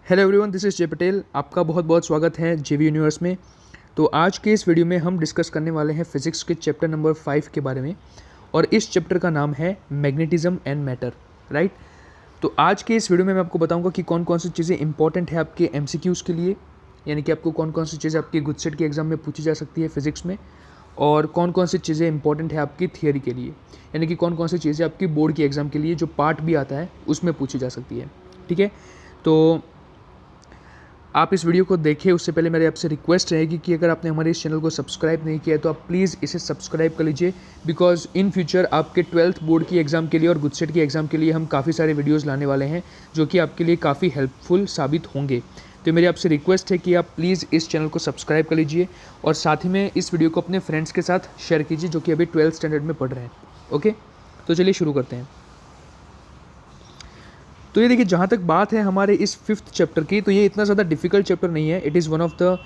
Hello everyone, this is जय पटेल। आपका बहुत बहुत स्वागत है जेवी यूनिवर्स में। तो आज के इस वीडियो में हम डिस्कस करने वाले हैं फिज़िक्स के चैप्टर नंबर 5 के बारे में, और इस चैप्टर का नाम है मैग्नेटिज्म एंड मैटर, राइट। तो आज के इस वीडियो में मैं आपको बताऊंगा कि कौन कौन सी चीज़ें इंपॉर्टेंट है आपके एमसीक्यूज़ के लिए, यानी कि आपको कौन कौन सी चीज़ें आपकी गुड सेट के एग्जाम में पूछी जा सकती है फिज़िक्स में, और कौन कौन सी चीज़ें इंपॉर्टेंट है आपकी थियरी के लिए, यानी कि कौन कौन सी चीज़ें आपकी बोर्ड के एग्ज़ाम के लिए जो पार्ट भी आता है उसमें पूछी जा सकती है। ठीक है, तो आप इस वीडियो को देखें उससे पहले मेरी आपसे रिक्वेस्ट रहेगी कि अगर आपने हमारे इस चैनल को सब्सक्राइब नहीं किया है तो आप प्लीज़ इसे सब्सक्राइब कर लीजिए, बिकॉज इन फ्यूचर आपके 12th बोर्ड की एग्ज़ाम के लिए और गुड सेट की एग्ज़ाम के लिए हम काफ़ी सारे वीडियोस लाने वाले हैं जो कि आपके लिए काफ़ी हेल्पफुल साबित होंगे। तो मेरी आपसे रिक्वेस्ट है कि आप प्लीज़ इस चैनल को सब्सक्राइब कर लीजिए और साथ ही में इस वीडियो को अपने फ्रेंड्स के साथ शेयर कीजिए जो कि अभी 12th स्टैंडर्ड में पढ़ रहे हैं। ओके, तो चलिए शुरू करते हैं। तो ये देखिए, जहाँ तक बात है हमारे इस 5th चैप्टर की, तो ये इतना ज़्यादा डिफिकल्ट चैप्टर नहीं है। It is one of the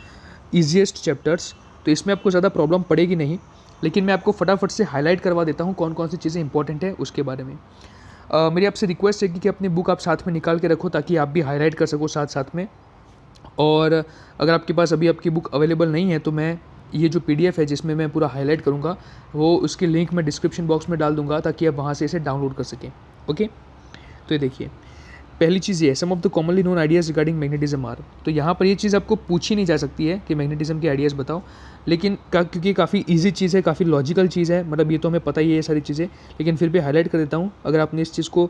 easiest chapters, तो इसमें आपको ज़्यादा प्रॉब्लम पड़ेगी नहीं। लेकिन मैं आपको फटाफट से हाईलाइट करवा देता हूँ कौन कौन सी चीज़ें इंपॉर्टेंट है उसके बारे में। मेरी आपसे रिक्वेस्ट है कि अपनी बुक आप साथ में निकाल के रखो ताकि आप भी हाईलाइट कर सको साथ साथ में। और अगर आपके पास अभी आपकी बुक अवेलेबल नहीं है तो मैं ये जो PDF है जिसमें मैं पूरा हाईलाइट करूँगा वो उसकी लिंक मैं डिस्क्रिप्शन बॉक्स में डाल दूँगा ताकि आप वहाँ से इसे डाउनलोड कर सकें। ओके, तो ये देखिए, पहली चीज़ ये है, some of the commonly known ideas regarding magnetism are. तो यहाँ पर ये चीज़ आपको पूछी नहीं जा सकती है कि मैग्नेटिज्म के आइडियाज़ बताओ, लेकिन क्योंकि काफ़ी इजी चीज़ है, काफ़ी लॉजिकल चीज़ है, मतलब ये तो हमें पता ही है ये सारी चीज़ें, लेकिन फिर भी हाईलाइट कर देता हूँ। अगर आपने इस चीज़ को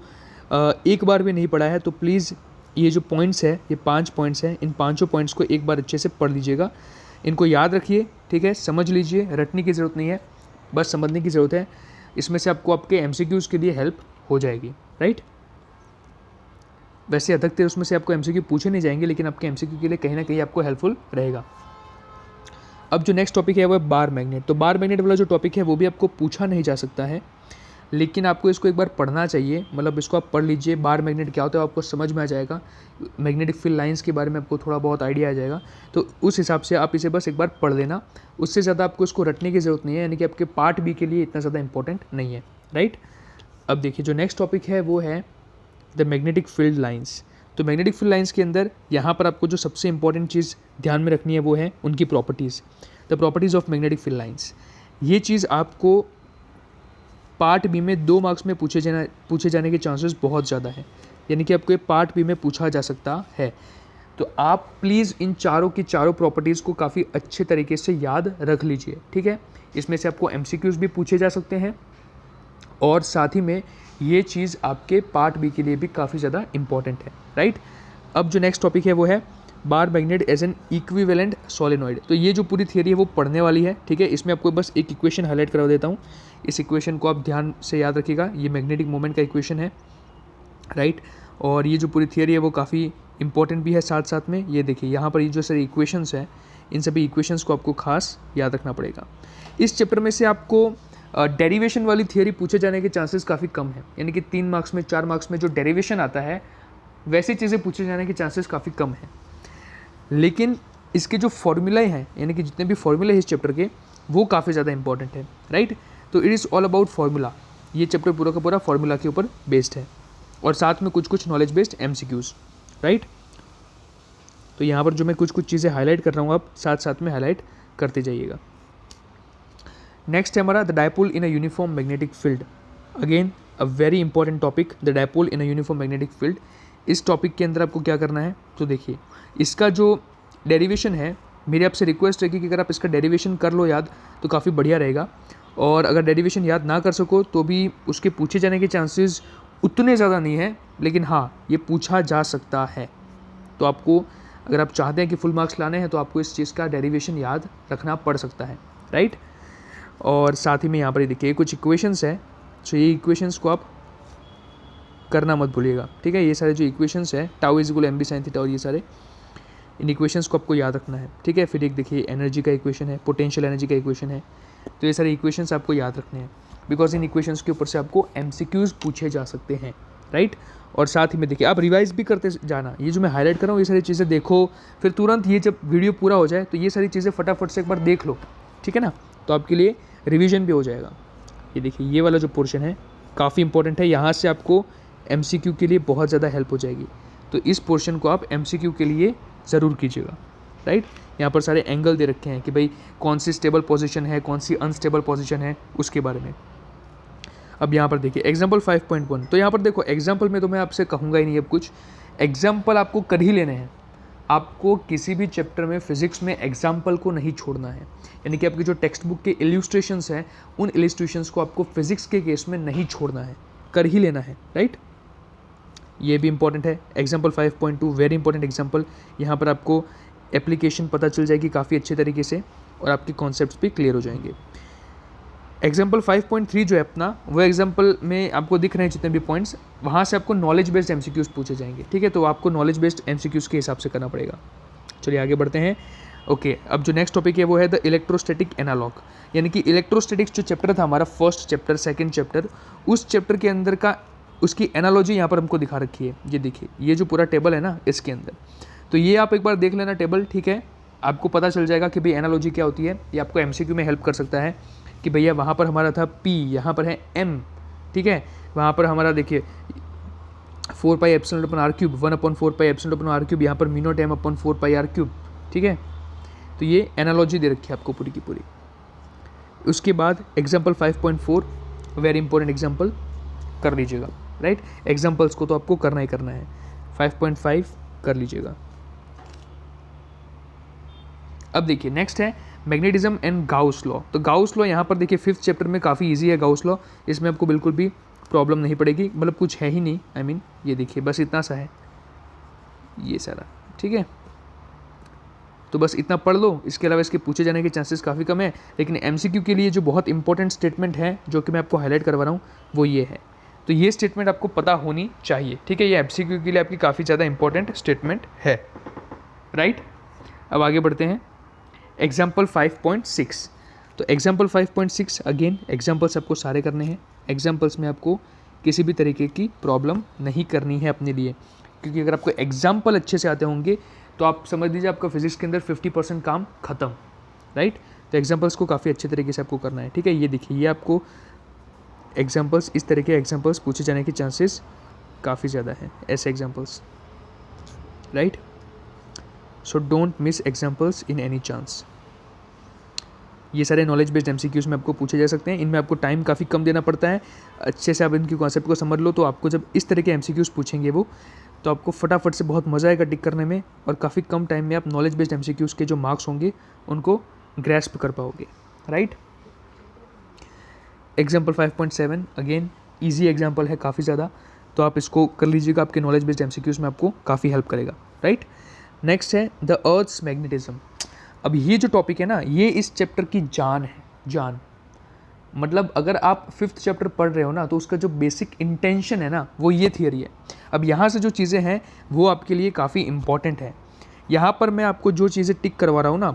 एक बार भी नहीं पढ़ा है तो प्लीज़ ये जो पॉइंट्स है, ये 5 पॉइंट्स हैं, इन पाँचों पॉइंट्स को एक बार अच्छे से पढ़ लीजिएगा, इनको याद रखिए। ठीक है, समझ लीजिए, रटने की ज़रूरत नहीं है, बस समझने की ज़रूरत है। इसमें से आपको आपके MCQs के लिए हेल्प हो जाएगी, राइट। वैसे अधिकतर उसमें से आपको MCQ पूछे नहीं जाएंगे, लेकिन आपके MCQ के लिए कहीं ना कहीं आपको हेल्पफुल रहेगा। अब जो नेक्स्ट टॉपिक है वो है बार मैग्नेट। तो बार मैग्नेट वाला जो टॉपिक है वो भी आपको पूछा नहीं जा सकता है, लेकिन आपको इसको एक बार पढ़ना चाहिए। मतलब इसको आप पढ़ लीजिए, बार मैग्नेट क्या होता है आपको समझ में आ जाएगा, मैग्नेटिक फील्ड लाइंस के बारे में आपको थोड़ा बहुत आइडिया आ जाएगा। तो उस हिसाब से आप इसे बस एक बार पढ़ लेना, उससे ज़्यादा आपको इसको रटने की ज़रूरत नहीं है, यानी कि आपके पार्ट बी के लिए इतना ज़्यादा इंपॉर्टेंट नहीं है, राइट। अब देखिए, जो नेक्स्ट टॉपिक है वो है द मैग्नेटिक फील्ड लाइंस। तो मैग्नेटिक फील्ड लाइंस के अंदर यहाँ पर आपको जो सबसे इंपॉर्टेंट चीज़ ध्यान में रखनी है वो है उनकी properties, the properties of magnetic field lines. ये चीज़ आपको पार्ट बी में 2 मार्क्स में पूछे जाने के चांसेस बहुत ज़्यादा है, यानी कि आपको ये पार्ट बी में पूछा जा सकता है। तो आप प्लीज़ इन चारों की चारों प्रॉपर्टीज़ को काफ़ी अच्छे तरीके से याद रख लीजिए। ठीक है, इसमें से आपको MCQs भी पूछे जा सकते हैं, और साथ ही में ये चीज़ आपके पार्ट बी के लिए भी काफ़ी ज़्यादा इंपॉर्टेंट है, राइट। अब जो नेक्स्ट टॉपिक है वो है bar magnet as an equivalent solenoid. तो ये जो पूरी थियरी है वो पढ़ने वाली है। ठीक है, इसमें आपको बस एक इक्वेशन हाईलाइट करवा देता हूँ, इस इक्वेशन को आप ध्यान से याद रखिएगा। ये मैग्नेटिक मोमेंट का इक्वेशन है, राइट। और ये जो पूरी थियरी है वो काफ़ी इंपॉर्टेंट भी है साथ साथ में। ये देखिए, यहाँ पर ये जो सारी इक्वेशंस हैं, इन सभी इक्वेशंस को आपको खास याद रखना पड़ेगा। इस चैप्टर में से आपको डेरिवेशन वाली थियरी पूछे जाने के चांसेस काफ़ी कम है, यानी कि 3 मार्क्स में 4 मार्क्स में जो डेरिवेशन आता है वैसी चीज़ें पूछे जाने के चांसेस काफ़ी कम है। लेकिन इसके जो फॉर्मूलाए हैं, यानी कि जितने भी फॉर्मूले हैं इस चैप्टर के, वो काफ़ी ज़्यादा इंपॉर्टेंट है, राइट। तो it is all about formula. ये चैप्टर पूरा का पूरा फार्मूला के ऊपर बेस्ड है, और साथ में कुछ नॉलेज बेस्ड MCQs, राइट। तो यहाँ पर जो मैं कुछ चीज़ें हाईलाइट कर रहा हूँ, आप साथ साथ में हाईलाइट करते जाइएगा। नेक्स्ट है हमारा the dipole in a uniform magnetic field. Again a very important topic, the dipole in a uniform magnetic field. इस टॉपिक के अंदर आपको क्या करना है, तो देखिए, इसका जो डेरिवेशन है, मेरी आपसे रिक्वेस्ट रहेगी कि अगर आप इसका डेरिवेशन कर लो याद तो काफ़ी बढ़िया रहेगा, और अगर डेरिवेशन याद ना कर सको तो भी उसके पूछे जाने के चांसेस उतने ज़्यादा नहीं है, लेकिन हाँ, ये पूछा जा सकता है। तो आपको, अगर आप चाहते हैं कि फुल मार्क्स लाने हैं तो आपको इस चीज़ का डेरिवेशन याद रखना पड़ सकता है, राइट। और साथ ही में यहाँ पर देखिए कुछ इक्वेशंस है, तो ये इक्वेशंस को आप करना मत भूलिएगा। ठीक है, ये सारे जो इक्वेशंस है, tau is equal MB sin theta, और ये सारे इन इक्वेशंस को आपको याद रखना है। ठीक है, फिर एक देखिए एनर्जी का इक्वेशन है, पोटेंशियल एनर्जी का इक्वेशन है। तो ये सारे इक्वेशंस आपको याद रखने हैं, बिकॉज इन इक्वेशंस के ऊपर से आपको MCQs पूछे जा सकते हैं, राइट। और साथ ही में देखिए, आप रिवाइज भी करते जाना। ये जो मैं हाईलाइट कर रहा हूँ ये सारी चीज़ें देखो, फिर तुरंत ये जब वीडियो पूरा हो जाए तो ये सारी चीज़ें फटाफट से एक बार देख लो, ठीक है ना, तो आपके लिए रिवीजन भी हो जाएगा। ये देखिए, ये वाला जो पोर्शन है काफ़ी इंपॉर्टेंट है, यहाँ से आपको MCQ के लिए बहुत ज़्यादा हेल्प हो जाएगी। तो इस पोर्शन को आप MCQ के लिए ज़रूर कीजिएगा, राइट। यहाँ पर सारे एंगल दे रखे हैं कि भाई कौन सी स्टेबल पोजीशन है, कौन सी अनस्टेबल पोजीशन है, उसके बारे में। अब यहाँ पर देखिए एग्जाम्पल 5.1, तो यहाँ पर देखो एग्जाम्पल में तो मैं आपसे कहूँगा ही नहीं अब कुछ, एग्जाम्पल आपको कर ही लेने हैं। आपको किसी भी चैप्टर में फिजिक्स में एग्जाम्पल को नहीं छोड़ना है, यानी कि आपकी जो टेक्स्ट बुक के इल्यूस्ट्रेशंस हैं उन इल्यूस्ट्रेशंस को आपको फिजिक्स के केस में नहीं छोड़ना है, कर ही लेना है, राइट। ये भी इंपॉर्टेंट है। एग्जाम्पल 5.2 वेरी इंपॉर्टेंट एग्जाम्पल, यहाँ पर आपको एप्लीकेशन पता चल जाएगी काफ़ी अच्छे तरीके से और आपके कॉन्सेप्ट्स भी क्लियर हो जाएंगे। एग्जाम्पल 5.3 जो है अपना, वो एग्जाम्पल में आपको दिख रहे हैं जितने भी पॉइंट्स, वहाँ से आपको नॉलेज बेस्ड MCQs पूछे जाएंगे, ठीक है। तो आपको नॉलेज बेस्ड MCQs के हिसाब से करना पड़ेगा। चलिए आगे बढ़ते हैं। ओके, अब जो नेक्स्ट टॉपिक है वो है द इलेक्ट्रोस्टैटिक एनालॉग, यानी कि इलेक्ट्रोस्टैटिक्स जो चैप्टर था हमारा, फर्स्ट चैप्टर, सेकेंड चैप्टर, उस चैप्टर के अंदर का उसकी एनालॉजी यहाँ पर हमको दिखा रखी है। ये देखिए, ये जो पूरा टेबल है ना इसके अंदर, तो ये आप एक बार देख लेना टेबल, ठीक है। आपको पता चल जाएगा कि भाई एनालॉजी क्या होती है। ये आपको MCQ में हेल्प कर सकता है कि भैया वहाँ पर हमारा था P, यहाँ पर है M, ठीक है। वहाँ पर हमारा देखिए 4πε/r³, 1/4πε/r³, यहाँ पर μ0m/4πr³, ठीक है। तो ये एनालॉजी दे रखी है आपको पूरी की पूरी। उसके बाद एग्जाम्पल 5.4 वेरी इंपॉर्टेंट एग्जाम्पल कर लीजिएगा, राइट। एग्जाम्पल्स को तो आपको करना ही करना है। 5.5 कर लीजिएगा। अब देखिए नेक्स्ट है मैग्नेटिज्म एंड गाउस लॉ। तो गाउस लॉ यहाँ पर देखिए 5th चैप्टर में काफ़ी इजी है गाउस लॉ, इसमें आपको बिल्कुल भी प्रॉब्लम नहीं पड़ेगी, मतलब कुछ है ही नहीं, आई मीन ये देखिए बस इतना सा है ये सारा, ठीक है। तो बस इतना पढ़ लो, इसके अलावा इसके पूछे जाने के चांसेस काफ़ी कम है। लेकिन MCQ के लिए जो बहुत इंपॉर्टेंट स्टेटमेंट है जो कि मैं आपको हाईलाइट करवा रहा हूँ वो ये है। तो ये स्टेटमेंट आपको पता होनी चाहिए, ठीक है। ये MCQ के लिए आपकी काफ़ी ज़्यादा इंपॉर्टेंट स्टेटमेंट है, राइट। अब आगे बढ़ते हैं एग्जाम्पल 5.6। तो एग्जाम्पल 5.6 अगेन एग्जाम्पल्स आपको सारे करने हैं। एग्जाम्पल्स में आपको किसी भी तरीके की प्रॉब्लम नहीं करनी है अपने लिए, क्योंकि अगर आपको एग्जाम्पल अच्छे से आते होंगे तो आप समझ लीजिए आपका फिजिक्स के अंदर 50% काम खत्म, राइट। तो एग्जाम्पल्स को काफ़ी अच्छे तरीके से आपको करना है, ठीक है। ये देखिए, ये आपको एग्जाम्पल्स, इस तरह के एग्जाम्पल्स पूछे जाने के चांसेस काफ़ी ज़्यादा हैं, ऐसे examples, right. So don't miss examples in any chance. ये सारे नॉलेज बेस्ड MCQs में आपको पूछे जा सकते हैं। इनमें आपको टाइम काफ़ी कम देना पड़ता है। अच्छे से आप इनकी कॉन्सेप्ट को समझ लो तो आपको जब इस तरह के MCQs पूछेंगे वो, तो आपको फटाफट से बहुत मज़ा आएगा टिक करने में, और काफ़ी कम टाइम में आप नॉलेज बेस्ड MCQs के जो मार्क्स होंगे उनको ग्रैस्प कर पाओगे, right. Example 5.7 again easy example है काफ़ी ज़्यादा, तो आप इसको कर लीजिएगा, आपके नॉलेज बेस्ड MCQs में आपको काफ़ी हेल्प करेगा, राइट। नेक्स्ट है द अर्थ्स मैग्नेटिज्म। अब ये जो टॉपिक है ना, ये इस चैप्टर की जान है, जान। मतलब अगर आप 5th चैप्टर पढ़ रहे हो ना, तो उसका जो बेसिक इंटेंशन है ना वो ये थियरी है। अब यहाँ से जो चीज़ें हैं वो आपके लिए काफ़ी इंपॉर्टेंट है। यहाँ पर मैं आपको जो चीज़ें टिक करवा रहा हूँ ना,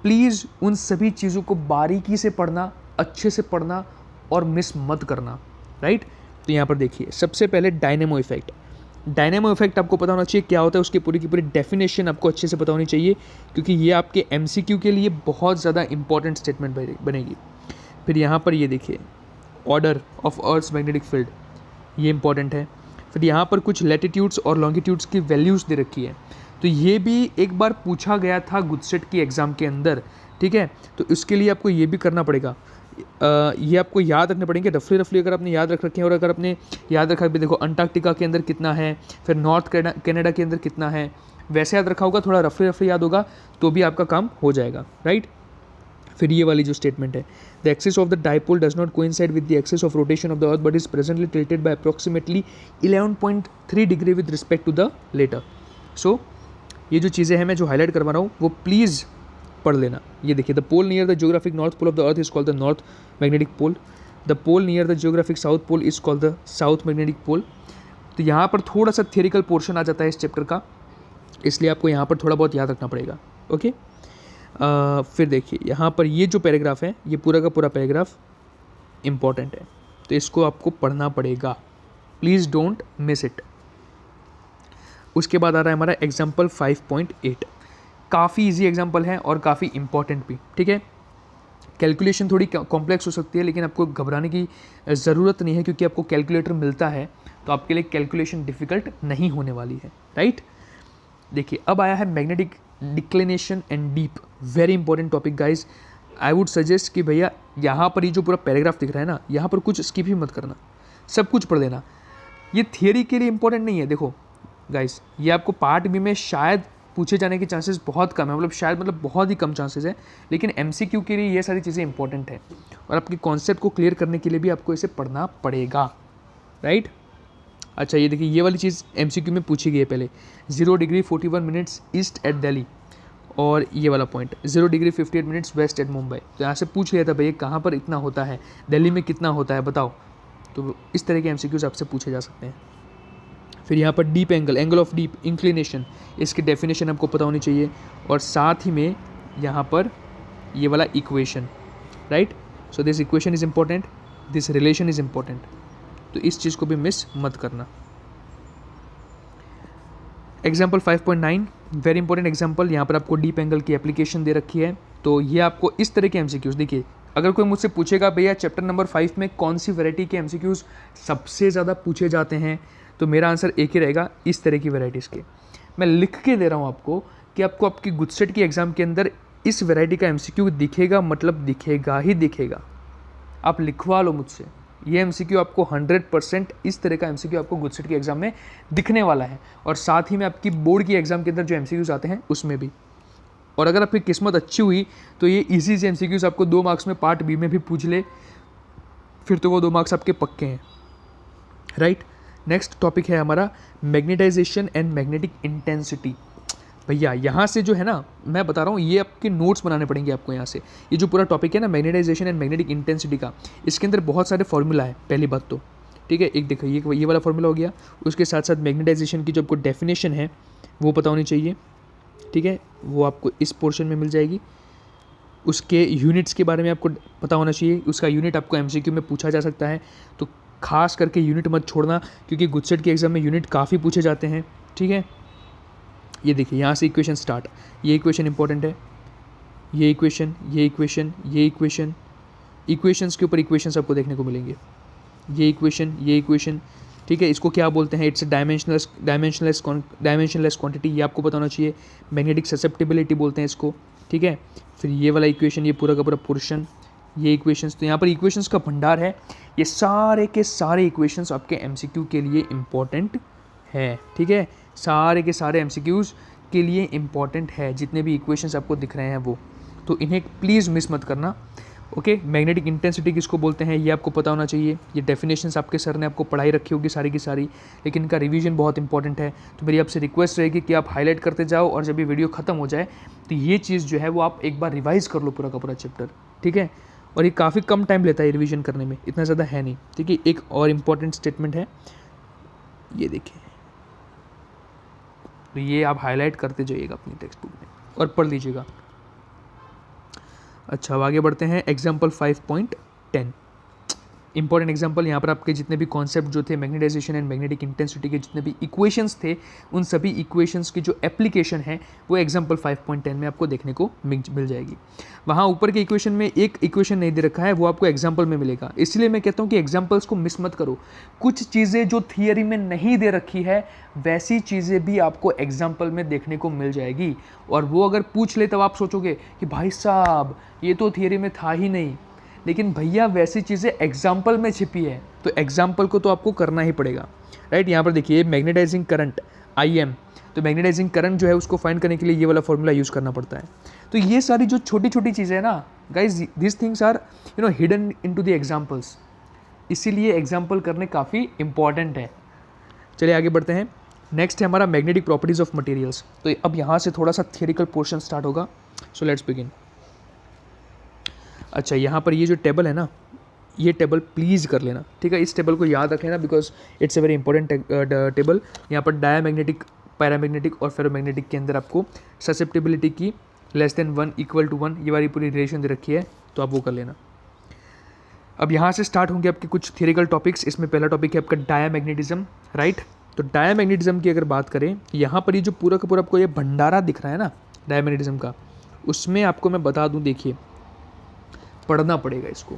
प्लीज़ उन सभी चीज़ों को बारीकी से पढ़ना, अच्छे से पढ़ना और मिस मत करना, राइट। तो यहाँ पर देखिए सबसे पहले डायनेमो इफेक्ट। डायनेमो इफेक्ट आपको पता होना चाहिए क्या होता है, उसकी पूरी की पूरी डेफिनेशन आपको अच्छे से पता होनी चाहिए, क्योंकि ये आपके MCQ के लिए बहुत ज़्यादा इंपॉर्टेंट स्टेटमेंट बनेगी। फिर यहाँ पर ये देखिए order of Earth's magnetic field, ये इंपॉर्टेंट है। फिर यहाँ पर कुछ लैटिट्यूड्स और लॉन्गिट्यूड्स की वैल्यूज़ दे रखी है, तो ये भी एक बार पूछा गया था गुजसेट की एग्ज़ाम के अंदर, ठीक है। तो इसके लिए आपको ये भी करना पड़ेगा, ये आपको याद रखने पड़ेंगे रफली अगर आपने याद रख रखे हैं। और अगर आपने याद रखा भी, देखो अंटार्कटिका के अंदर कितना है, फिर नॉर्थ कनाडा के अंदर कितना है, वैसे याद रखा होगा, थोड़ा रफली याद होगा तो भी आपका काम हो जाएगा, राइट। फिर ये वाली जो स्टेटमेंट है, the axis of the dipole does not coincide with the axis of rotation of the earth but is presently tilted by approximately 11.3 degree with respect to the latter. सो ये जो चीज़ें हैं मैं जो हाईलाइट करवा रहा हूँ वो प्लीज़ पढ़ लेना। ये देखिए, the pole near the geographic north pole of the earth is called the north magnetic pole, the pole near the geographic south pole is called the south magnetic pole. तो यहाँ पर थोड़ा सा थियरिकल पोर्शन आ जाता है इस चैप्टर का, इसलिए आपको यहाँ पर थोड़ा बहुत याद रखना पड़ेगा, ओके। फिर देखिए यहाँ पर ये जो पैराग्राफ है, ये पूरा का पूरा पैराग्राफ इम्पॉर्टेंट है, तो इसको आपको पढ़ना पड़ेगा, प्लीज़ डोंट मिस इट। उसके बाद आ रहा है हमारा एग्जाम्पल 5.8, काफ़ी इजी एग्जाम्पल है और काफ़ी इंपॉर्टेंट भी, ठीक है। कैलकुलेशन थोड़ी कॉम्प्लेक्स हो सकती है, लेकिन आपको घबराने की ज़रूरत नहीं है, क्योंकि आपको कैलकुलेटर मिलता है तो आपके लिए कैलकुलेशन डिफिकल्ट नहीं होने वाली है, राइट। देखिए अब आया है magnetic declination and deep, very important topic guys. I would suggest कि भैया यहाँ पर ये जो पूरा पैराग्राफ दिख रहा है ना, यहाँ पर कुछ स्किप ही मत करना, सब कुछ पढ़ देना। ये थियरी के लिए इंपॉर्टेंट नहीं है। देखो गाइस, ये आपको पार्ट बी में शायद पूछे जाने के चांसेस बहुत कम है, मतलब शायद मतलब बहुत ही कम चांसेस है, लेकिन एमसीक्यू के लिए ये सारी चीज़ें इंपॉर्टेंट है और आपके कॉन्सेप्ट को क्लियर करने के लिए भी आपको इसे पढ़ना पड़ेगा, राइट। अच्छा ये देखिए, ये वाली चीज़ एमसीक्यू में पूछी गई है पहले, 0 degree 41 minutes east at Delhi, और ये वाला point 0 degree 58 minutes west at Mumbai. तो यहाँ से पूछ लिया था भैया कहाँ पर इतना होता है, दिल्ली में कितना होता है बताओ। तो इस तरह के एमसीक्यूज आपसे पूछे जा सकते हैं। फिर यहाँ पर deep angle, angle of deep inclination, इसकी डेफिनेशन आपको पता होनी चाहिए, और साथ ही में यहाँ पर ये वाला equation, right. So this equation is important, this relation is important, तो इस चीज़ को भी मिस मत करना। एग्जाम्पल 5.9 वेरी इंपॉर्टेंट एग्जाम्पल, यहाँ पर आपको डीप एंगल की एप्लीकेशन दे रखी है। तो ये आपको इस तरह के एमसीक्यूज, देखिए अगर कोई मुझसे पूछेगा भैया चैप्टर नंबर 5 में कौन सी वैरायटी के एमसीक्यूज सबसे ज़्यादा पूछे जाते हैं, तो मेरा आंसर एक ही रहेगा, इस तरह की वैरायटीज़ के। मैं लिख के दे रहा हूँ आपको कि आपको आपकी गुजसेट की एग्ज़ाम के अंदर इस वैरायटी का एमसीक्यू दिखेगा, मतलब दिखेगा ही दिखेगा। आप लिखवा लो मुझसे, ये एमसीक्यू आपको 100% इस तरह का एमसीक्यू आपको गुजसेट की एग्ज़ाम में दिखने वाला है, और साथ ही में आपकी बोर्ड की एग्ज़ाम के अंदर जो एमसीक्यूज आते हैं उसमें भी। और अगर आपकी किस्मत अच्छी हुई तो ये इजी से एमसीक्यूज आपको 2 मार्क्स में पार्ट बी में भी पूछ ले, फिर तो वो 2 मार्क्स आपके पक्के हैं, राइट। नेक्स्ट टॉपिक है हमारा मैग्नेटाइजेशन एंड मैग्नेटिक इंटेंसिटी। भैया यहाँ से जो है ना, मैं बता रहा हूँ, ये आपके नोट्स बनाने पड़ेंगे आपको यहाँ से। ये जो पूरा टॉपिक है ना मैग्नेटाइजेशन एंड मैग्नेटिक इंटेंसिटी का, इसके अंदर बहुत सारे फॉर्मूला है, पहली बात तो, ठीक है। एक देखो ये वाला फॉर्मूला हो गया, उसके साथ साथ मैग्नेटाइजेशन की जो आपको डेफिनेशन है वो पता होनी चाहिए, ठीक है, वो आपको इस पोर्शन में मिल जाएगी। उसके यूनिट्स के बारे में आपको पता होना चाहिए, उसका यूनिट आपको एमसीक्यू में पूछा जा सकता है, तो खास करके यूनिट मत छोड़ना, क्योंकि गुजसेट के एग्जाम में यूनिट काफ़ी पूछे जाते हैं, ठीक है। ये देखिए यहाँ से इक्वेशन स्टार्ट, ये इक्वेशन इंपॉर्टेंट है, ये इक्वेशन, ये इक्वेशन, ये इक्वेशन, इक्वेशंस के ऊपर इक्वेशंस आपको देखने को मिलेंगे, ये इक्वेशन, ये इक्वेशन, ठीक है। इसको क्या बोलते हैं, इट्स डायमेंशनलेस क्वांटिटी, ये आपको पता होना चाहिए। मैग्नेटिक ससेप्टिबिलिटी बोलते हैं इसको, ठीक है। फिर ये वाला इक्वेशन, ये पूरा का पूरा पोर्शन, ये इक्वेशंस, तो यहाँ पर इक्वेशंस का भंडार है। ये सारे के सारे इक्वेशंस आपके एमसीक्यू के लिए इम्पॉर्टेंट है, ठीक है। सारे के सारे एमसीक्यूज़ के लिए इम्पॉर्टेंट है, जितने भी इक्वेशंस आपको दिख रहे हैं वो, तो इन्हें प्लीज़ मिस मत करना, ओके। मैग्नेटिक इंटेंसिटी किसको बोलते हैं ये आपको पता होना चाहिए। ये डेफिनेशंस आपके सर ने आपको पढ़ाई रखी होगी सारी की सारी, लेकिन इनका रिवीजन बहुत इंपॉर्टेंट है। तो मेरी आपसे रिक्वेस्ट रहेगी कि आप हाईलाइट करते जाओ, और जब ये वीडियो ख़त्म हो जाए तो ये चीज़ जो है वो आप एक बार रिवाइज कर लो पूरा का पूरा चैप्टर, ठीक है। और ये काफ़ी कम टाइम लेता है रिवीजन करने में, इतना ज़्यादा है नहीं, ठीक है। एक और इम्पॉर्टेंट स्टेटमेंट है, ये देखिए, तो ये आप हाईलाइट करते जाइएगा अपनी टेक्स्ट बुक में और पढ़ लीजिएगा। अच्छा अब आगे बढ़ते हैं, एग्जाम्पल 5.10 इंपॉर्टेंट एग्जाम्पल। यहाँ पर आपके जितने भी कॉन्सेप्ट जो थे मैग्नेटाइजेशन एंड मैग्नेटिक इंटेंसिटी के जितने भी इक्वेशंस थे, उन सभी इक्वेशंस की जो एप्लीकेशन है वो एग्जाम्पल 5.10 में आपको देखने को मिल जाएगी। वहाँ ऊपर के इक्वेशन में एक इक्वेशन नहीं दे रखा है, वो आपको एग्जाम्पल में मिलेगा। इसलिए मैं कहता हूँ कि एग्जाम्पल्स को मिस मत करो। कुछ चीज़ें जो थियरी में नहीं दे रखी है वैसी चीज़ें भी आपको एग्जाम्पल में देखने को मिल जाएगी, और वो अगर पूछ ले तब आप सोचोगे कि भाई साहब ये तो थियरी में था ही नहीं, लेकिन भैया वैसी चीज़ें एग्जाम्पल में छिपी है, तो एग्जाम्पल को तो आपको करना ही पड़ेगा, राइट। यहाँ पर देखिए मैग्नेटाइजिंग करंट IM, तो मैग्नेटाइजिंग करंट जो है उसको फाइंड करने के लिए ये वाला फॉर्मूला यूज़ करना पड़ता है। तो ये सारी जो छोटी छोटी चीज़ें हैं ना guys, this things are hidden into the examples, इसीलिए एग्जाम्पल करने काफ़ी इंपॉर्टेंट है। चलिए आगे बढ़ते हैं। नेक्स्ट है हमारा मैग्नेटिक प्रॉपर्टीज़ ऑफ मटेरियल्स। तो अब यहाँ से थोड़ा सा थियरिकल पोर्शन स्टार्ट होगा, सो लेट्स बिगिन। अच्छा यहाँ पर ये जो टेबल है ना, ये टेबल प्लीज़ कर लेना, ठीक है। इस टेबल को याद रख लेना because it's a very important table. यहाँ पर डायामैग्नेटिक, पैरामैग्नेटिक और फेरोमैग्नेटिक के अंदर आपको ससेप्टिबिलिटी की <1 = 1 ये वाली पूरी रिलेशन दे रखी है, तो आप वो कर लेना। अब यहाँ से स्टार्ट होंगे आपके कुछ थियरिकल टॉपिक्स। इसमें पहला टॉपिक है आपका डायामैग्नेटिज्म, राइट। तो डायामैग्नेटिज्म की अगर बात करें, यहाँ पर ये जो पूरा का पूरा आपको ये भंडारा दिख रहा है ना डायामैग्नेटिज्म का, उसमें आपको मैं बता दूँ, देखिए पढ़ना पड़ेगा इसको,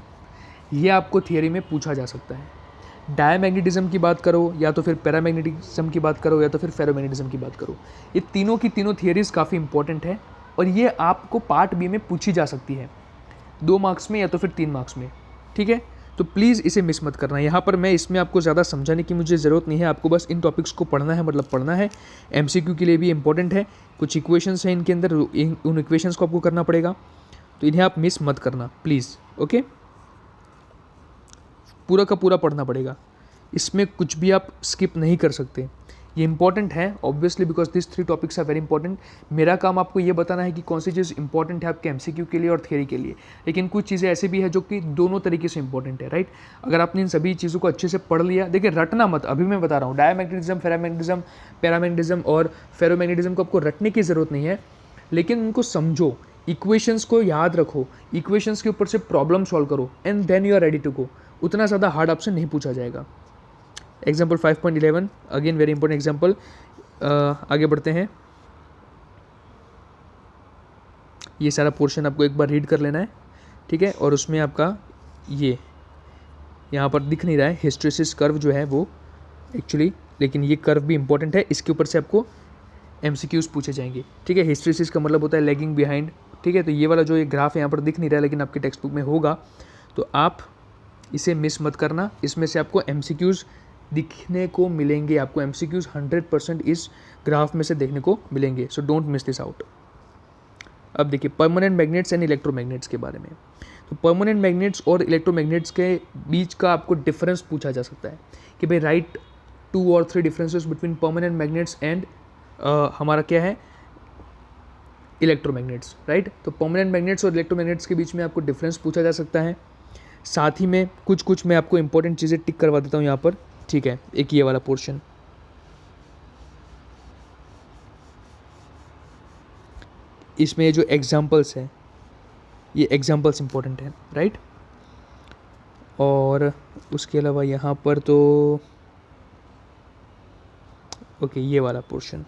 ये आपको थियरी में पूछा जा सकता है। डायमैग्नेटिज्म की बात करो या तो फिर पैरामैग्नेटिज्म की बात करो या तो फिर फेरोमैग्नेटिज्म की बात करो, ये तीनों की तीनों थियरीज़ काफ़ी इंपॉर्टेंट है और ये आपको पार्ट बी में पूछी जा सकती है 2 मार्क्स में या तो फिर 3 मार्क्स में, ठीक है। तो प्लीज़ इसे मिस मत करना। यहाँ पर मैं इसमें आपको ज़्यादा समझाने की मुझे ज़रूरत नहीं है, आपको बस इन टॉपिक्स को पढ़ना है, मतलब पढ़ना है। MCQ के लिए भी इंपॉर्टेंट है, कुछ इक्वेशंस हैं इनके अंदर, उन इक्वेशंस को आपको करना पड़ेगा, तो इन्हें आप मिस मत करना प्लीज़, ओके। पूरा का पूरा पढ़ना पड़ेगा, इसमें कुछ भी आप स्किप नहीं कर सकते। ये इंपॉर्टेंट है obviously because this 3 topics are very important. मेरा काम आपको ये बताना है कि कौन सी चीज़ इंपॉर्टेंट है आपके MCQ के लिए और थियरी के लिए, लेकिन कुछ चीज़ें ऐसी भी है जो कि दोनों तरीके से इंपॉर्टेंट है, राइट। अगर आपने इन सभी चीज़ों को अच्छे से पढ़ लिया, देखिए रटना मत, अभी मैं बता रहा हूँ डायमैग्नेटिज्म, फेरामैग्नेटिज्म, पैरामैग्नेटिज्म और फेरोमैग्नेटिज्म को आपको रटने की ज़रूरत नहीं है, लेकिन उनको समझो, इक्वेशंस को याद रखो, इक्वेशंस के ऊपर से प्रॉब्लम सॉल्व करो and then you are ready to go. उतना ज़्यादा हार्ड आपसे नहीं पूछा जाएगा। Example 5.11 again very important example. आगे बढ़ते हैं, ये सारा पोर्शन आपको एक बार रीड कर लेना है, ठीक है। और उसमें आपका ये यहाँ पर दिख नहीं रहा है हिस्टैरिसीस कर्व जो है वो एक्चुअली, लेकिन ये कर्व भी इंपॉर्टेंट है, इसके ऊपर से आपको MCQs पूछे जाएंगे, ठीक है। हिस्टैरिसीस का मतलब होता है लैगिंग बिहाइंड, ठीक है। तो ये वाला जो ये ग्राफ यहाँ पर दिख नहीं रहा है लेकिन आपके टेक्स्ट बुक में होगा, तो आप इसे मिस मत करना। इसमें से आपको MCQs दिखने को मिलेंगे, आपको MCQs 100% इस ग्राफ में से देखने को मिलेंगे, so don't miss this out. अब देखिए परमानेंट मैग्नेट्स एंड इलेक्ट्रोमैग्नेट्स के बारे में। तो परमानेंट मैग्नेट्स और इलेक्ट्रोमैग्नेट्स के बीच का आपको डिफरेंस पूछा जा सकता है कि भाई right 2 or 3 differences between permanent magnets and हमारा क्या है इलेक्ट्रोमैग्नेट्स, राइट। तो परमानेंट मैग्नेट्स और इलेक्ट्रोमैग्नेट्स के बीच में आपको डिफरेंस पूछा जा सकता है। साथ ही में कुछ मैं आपको इंपॉर्टेंट चीज़ें टिक करवा देता हूँ यहाँ पर, ठीक है। एक ये वाला पोर्शन, इसमें ये जो एग्जाम्पल्स हैं ये एग्जाम्पल्स इंपॉर्टेंट हैं, राइट। और उसके अलावा यहाँ पर तो ओके ये वाला पोर्शन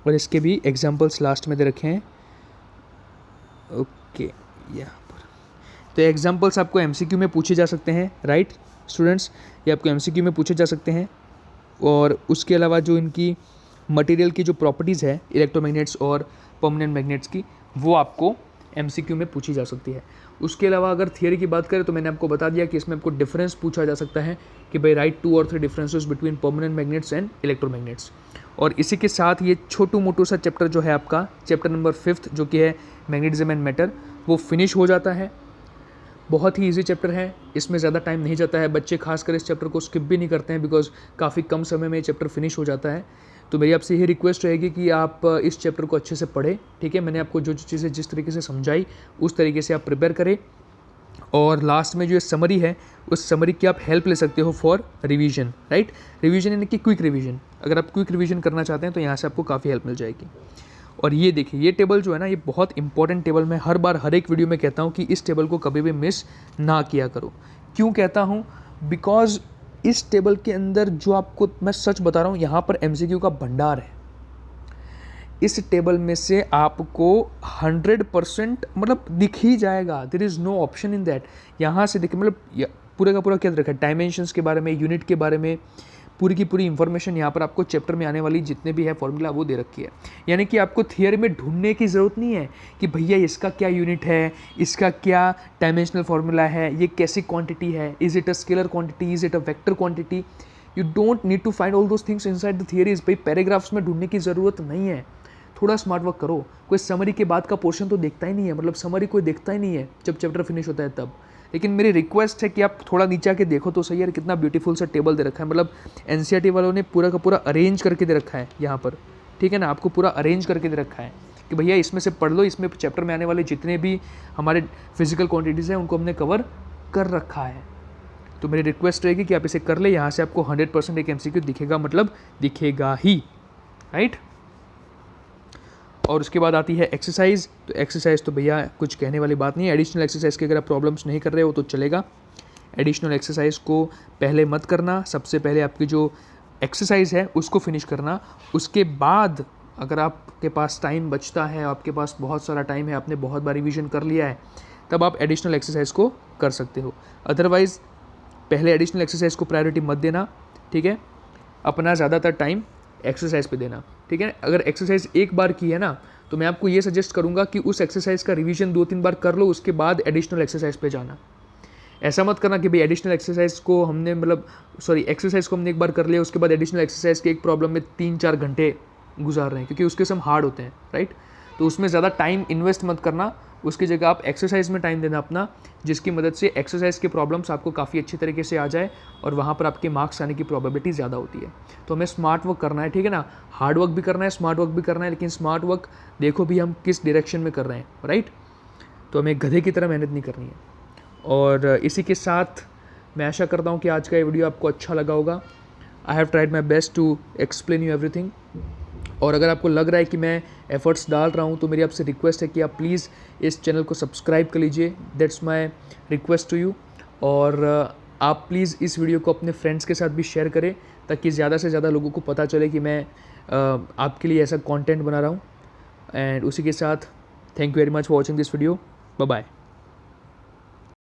और इसके भी एग्जाम्पल्स लास्ट में दे रखे हैं, ओके यहाँ पर। तो एग्जाम्पल्स आपको MCQ में पूछे जा सकते हैं, राइट स्टूडेंट्स, ये आपको MCQ में पूछे जा सकते हैं। और उसके अलावा जो इनकी मटेरियल की जो प्रॉपर्टीज़ है इलेक्ट्रोमैग्नेट्स और परमानेंट मैग्नेट्स की, वो आपको MCQ में पूछी जा सकती है। उसके अलावा अगर थियरी की बात करें तो मैंने आपको बता दिया कि इसमें आपको डिफरेंस पूछा जा सकता है कि भाई right 2 or 3 differences between permanent magnets and electromagnets. और इसी के साथ ये छोटू मोटू सा चैप्टर जो है आपका चैप्टर नंबर 5 जो कि है मैग्नेटिज्म एंड मैटर, वो फिनिश हो जाता है। बहुत ही इजी चैप्टर है, इसमें ज़्यादा टाइम नहीं जाता है, बच्चे खासकर इस चैप्टर को स्किप भी नहीं करते हैं बिकॉज काफ़ी कम समय में ये चैप्टर फिनिश हो जाता है। तो मेरी आपसे यही रिक्वेस्ट रहेगी कि आप इस चैप्टर को अच्छे से पढ़ें, ठीक है। मैंने आपको जो जो चीज़ें जिस तरीके से समझाई उस तरीके से आप प्रिपेयर करें। और लास्ट में जो ये समरी है उस समरी की आप हेल्प ले सकते हो फॉर रिवीजन, राइट। रिवीजन यानी कि क्विक रिवीजन, अगर आप क्विक रिवीजन करना चाहते हैं तो यहाँ से आपको काफ़ी हेल्प मिल जाएगी। और ये देखिए ये टेबल जो है ना, ये बहुत इंपॉर्टेंट टेबल, मैं हर बार हर एक वीडियो में कहता हूँ कि इस टेबल को कभी भी मिस ना किया करो। क्यों कहता हूँ? बिकॉज इस टेबल के अंदर जो आपको मैं सच बता रहा हूँ, यहाँ पर MCQ का भंडार है। इस टेबल में से आपको 100% मतलब दिख ही जाएगा, there is no option in that. यहाँ से देखिए मतलब पूरे का पूरा क्या रखा है, डायमेंशंस के बारे में, यूनिट के बारे में, पूरी की पूरी इन्फॉर्मेशन यहाँ पर आपको चैप्टर में आने वाली जितने भी है फॉर्मूला वो दे रखी है। यानी कि आपको थियरी में ढूंढने की ज़रूरत नहीं है कि भैया इसका क्या यूनिट है, इसका क्या डायमेंशनल फार्मूला है, ये कैसी क्वांटिटी है, is it a scalar quantity, is it a vector quantity. You don't need to find all those things inside the theories. भाई पैराग्राफ्स में ढूंढने की ज़रूरत नहीं है, थोड़ा स्मार्ट वर्क करो। कोई समरी के बाद का पोर्शन तो देखता ही नहीं है, मतलब समरी कोई देखता ही नहीं है जब चैप्टर फिनिश होता है तब। लेकिन मेरी रिक्वेस्ट है कि आप थोड़ा नीचे आके देखो तो सही यार, कितना ब्यूटीफुल सा टेबल दे रखा है, मतलब NCERT वालों ने पूरा का पूरा अरेंज करके दे रखा है यहाँ पर, ठीक है ना। आपको पूरा अरेंज करके दे रखा है कि भैया इसमें से पढ़ लो, इसमें चैप्टर में आने वाले जितने भी हमारे फिजिकल क्वांटिटीज़ हैं उनको हमने कवर कर रखा है। तो मेरी रिक्वेस्ट रहेगी कि आप इसे कर ले, यहाँ से आपको 100% एक MCQ दिखेगा, मतलब दिखेगा ही, राइट। और उसके बाद आती है एक्सरसाइज। तो एक्सरसाइज तो भैया कुछ कहने वाली बात नहीं है। एडिशनल एक्सरसाइज की अगर आप प्रॉब्लम्स नहीं कर रहे हो तो चलेगा, एडिशनल एक्सरसाइज को पहले मत करना। सबसे पहले आपकी जो एक्सरसाइज है उसको फिनिश करना। उसके बाद अगर आपके पास टाइम बचता है, आपके पास बहुत सारा टाइम है, आपने बहुत बार रिवीजन कर लिया है, तब आप एडिशनल एक्सरसाइज को कर सकते हो। अदरवाइज़ पहले एडिशनल एक्सरसाइज को प्रायोरिटी मत देना, ठीक है। अपना ज़्यादातर टाइम एक्सरसाइज पे देना, ठीक है। अगर एक्सरसाइज एक बार की है ना, तो मैं आपको ये सजेस्ट करूँगा कि उस एक्सरसाइज का रिवीजन 2-3 बार कर लो, उसके बाद एडिशनल एक्सरसाइज पे जाना। ऐसा मत करना कि भाई एडिशनल एक्सरसाइज को हमने एक्सरसाइज को हमने एक बार कर लिया, उसके बाद एडिशनल एक्सरसाइज के एक प्रॉब्लम में 3-4 घंटे गुजार रहे हैं, क्योंकि उसके सम हार्ड होते हैं, राइट। तो उसमें ज़्यादा टाइम इन्वेस्ट मत करना, उसकी जगह आप एक्सरसाइज में टाइम देना अपना, जिसकी मदद से एक्सरसाइज के प्रॉब्लम्स आपको काफ़ी अच्छी तरीके से आ जाए और वहाँ पर आपके मार्क्स आने की प्रोबेबिलिटी ज़्यादा होती है। तो हमें स्मार्ट वर्क करना है, ठीक है ना। हार्ड वर्क भी करना है, स्मार्ट वर्क भी करना है, लेकिन स्मार्ट वर्क देखो भी हम किस डायरेक्शन में कर रहे हैं, राइट। तो हमें गधे की तरह मेहनत नहीं करनी है। और इसी के साथ मैं आशा करता हूँ कि आज का ये वीडियो आपको अच्छा लगा होगा। I have tried my best to explain you everything. और अगर आपको लग रहा है कि मैं एफर्ट्स डाल रहा हूँ, तो मेरी आपसे रिक्वेस्ट है कि आप प्लीज़ इस चैनल को सब्सक्राइब कर लीजिए। That's my request to you. और आप प्लीज़ इस वीडियो को अपने फ्रेंड्स के साथ भी शेयर करें, ताकि ज़्यादा से ज़्यादा लोगों को पता चले कि मैं आपके लिए ऐसा कंटेंट बना रहा हूँ। एंड उसी के साथ thank you very much for watching this video. Bye bye.